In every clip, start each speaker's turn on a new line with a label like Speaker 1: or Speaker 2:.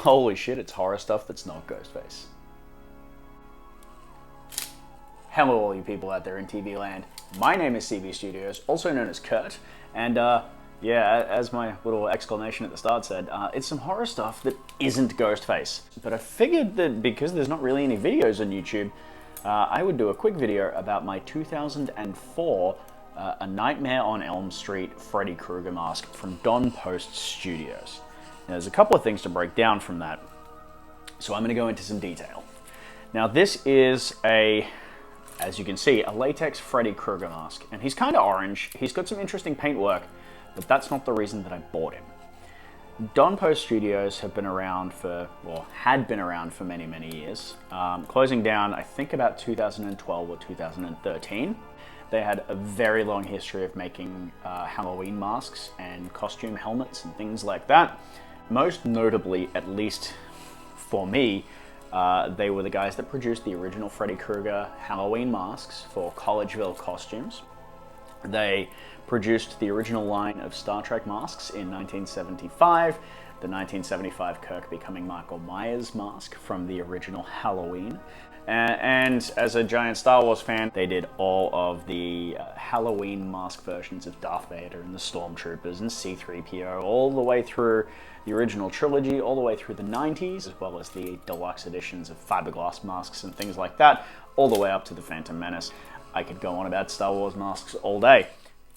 Speaker 1: Holy shit, it's horror stuff that's not Ghostface. Hello all you people out there in TV land. My name is CB Studios, also known as Kurt, and yeah, as my little exclamation at the start said, it's some horror stuff that isn't Ghostface. But I figured that because there's not really any videos on YouTube, I would do a quick video about my 2004 A Nightmare on Elm Street Freddy Krueger mask from Don Post Studios. Now, there's a couple of things to break down from that, so I'm going to go into some detail. Now, this is as you can see, a latex Freddy Krueger mask, and he's kind of orange. He's got some interesting paintwork, but that's not the reason that I bought him. Don Post Studios have been around for, or had been around for many, many years, closing down, I think, about 2012 or 2013. They had a very long history of making Halloween masks and costume helmets and things like that. Most notably, at least for me, they were the guys that produced the original Freddy Krueger Halloween masks for Collegeville Costumes. They produced the original line of Star Trek masks in 1975, the 1975 Kirk becoming Michael Myers mask from the original Halloween. And as a giant Star Wars fan, they did all of the Halloween mask versions of Darth Vader and the Stormtroopers and C-3PO, all the way through the original trilogy, all the way through the 90s, as well as the deluxe editions of fiberglass masks and things like that, all the way up to the Phantom Menace. I could go on about Star Wars masks all day.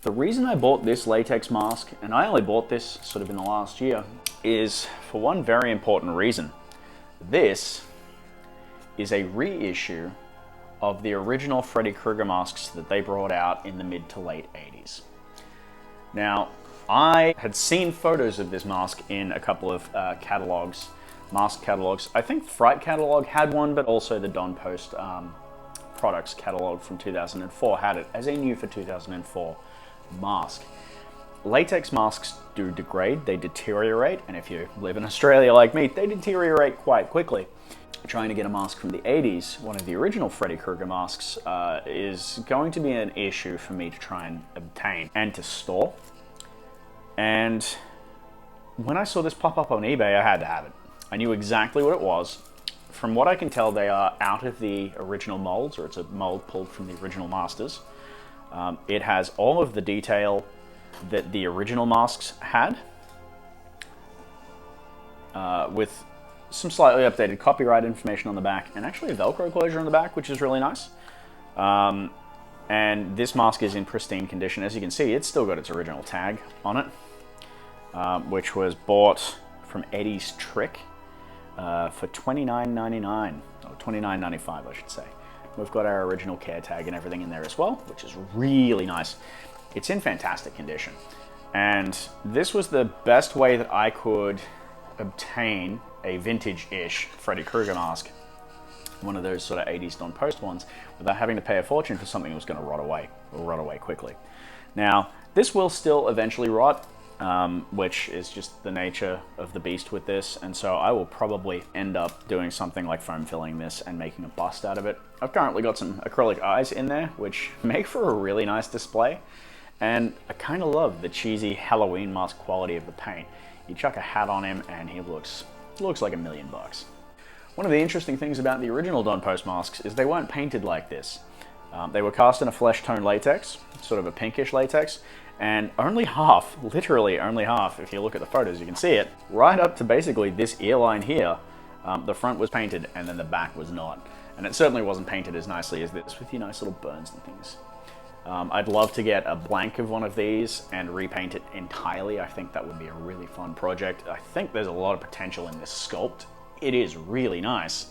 Speaker 1: The reason I bought this latex mask, and I only bought this sort of in the last year, is for one very important reason. This is a reissue of the original Freddy Krueger masks that they brought out in the mid to late 80s. Now, I had seen photos of this mask in a couple of catalogs, mask catalogs. I think Fright catalog had one, but also the Don Post products catalog from 2004 had it as a new for 2004 mask. Latex masks do degrade, they deteriorate, and if you live in Australia like me, they deteriorate quite quickly. Trying to get a mask from the 80s, one of the original Freddy Krueger masks, is going to be an issue for me to try and obtain and to store. And when I saw this pop up on eBay, I had to have it. I knew exactly what it was. From what I can tell, they are out of the original molds, or it's a mold pulled from the original masters. It has all of the detail that the original masks had, with some slightly updated copyright information on the back, and actually a Velcro closure on the back, which is really nice. And this mask is in pristine condition. As you can see, it's still got its original tag on it, which was bought from Eddie's Trick for $29.99, or $29.95 I should say. We've got our original care tag and everything in there as well, which is really nice. It's in fantastic condition. And this was the best way that I could obtain a vintage-ish Freddy Krueger mask, one of those sort of 80s Don Post ones, without having to pay a fortune for something that was going to rot away, or rot away quickly. Now, this will still eventually rot, which is just the nature of the beast with this, and so I will probably end up doing something like foam filling this and making a bust out of it. I've currently got some acrylic eyes in there, which make for a really nice display, and I kind of love the cheesy Halloween mask quality of the paint. You chuck a hat on him and he looks like $1 million. One of the interesting things about the original Don Post masks is they weren't painted like this. They were cast in a flesh tone latex, sort of a pinkish latex, and only half, literally only half, if you look at the photos you can see it, right up to basically this ear line here, the front was painted and then the back was not. And it certainly wasn't painted as nicely as this, with nice little burns and things. I'd love to get a blank of one of these and repaint it entirely. I think that would be a really fun project. I think there's a lot of potential in this sculpt. It is really nice.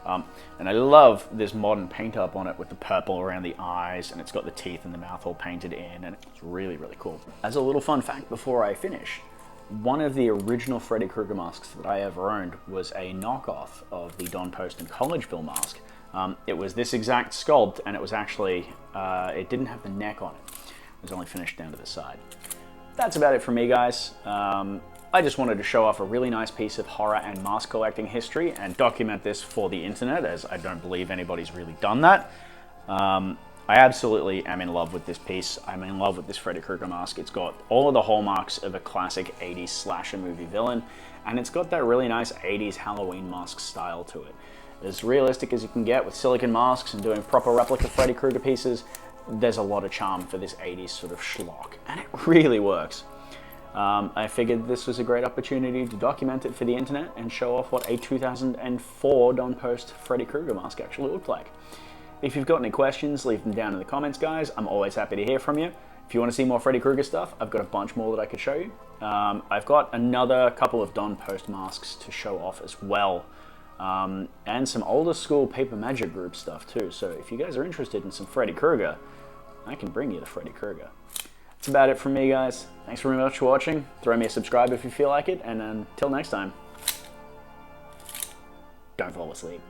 Speaker 1: And I love this modern paint up on it with the purple around the eyes, and it's got the teeth and the mouth all painted in, and it's really, really cool. As a little fun fact before I finish, one of the original Freddy Krueger masks that I ever owned was a knockoff of the Don Post and Collegeville mask. It was this exact sculpt, and it was actually, it didn't have the neck on it. It was only finished down to the side. That's about it for me, guys. I just wanted to show off a really nice piece of horror and mask collecting history and document this for the internet, as I don't believe anybody's really done that. I absolutely am in love with this piece. I'm in love with this Freddy Krueger mask. It's got all of the hallmarks of a classic 80s slasher movie villain, and it's got that really nice 80s Halloween mask style to it. As realistic as you can get with silicone masks and doing proper replica Freddy Krueger pieces, there's a lot of charm for this 80s sort of schlock, and it really works. I figured this was a great opportunity to document it for the internet and show off what a 2004 Don Post Freddy Krueger mask actually looked like. If you've got any questions, leave them down in the comments, guys. I'm always happy to hear from you. If you want to see more Freddy Krueger stuff, I've got a bunch more that I could show you. I've got another couple of Don Post masks to show off as well. And some older school Paper Magic Group stuff too. So if you guys are interested in some Freddy Krueger, I can bring you the Freddy Krueger. That's about it from me, guys. Thanks very much for watching. Throw me a subscribe if you feel like it. And until next time, don't fall asleep.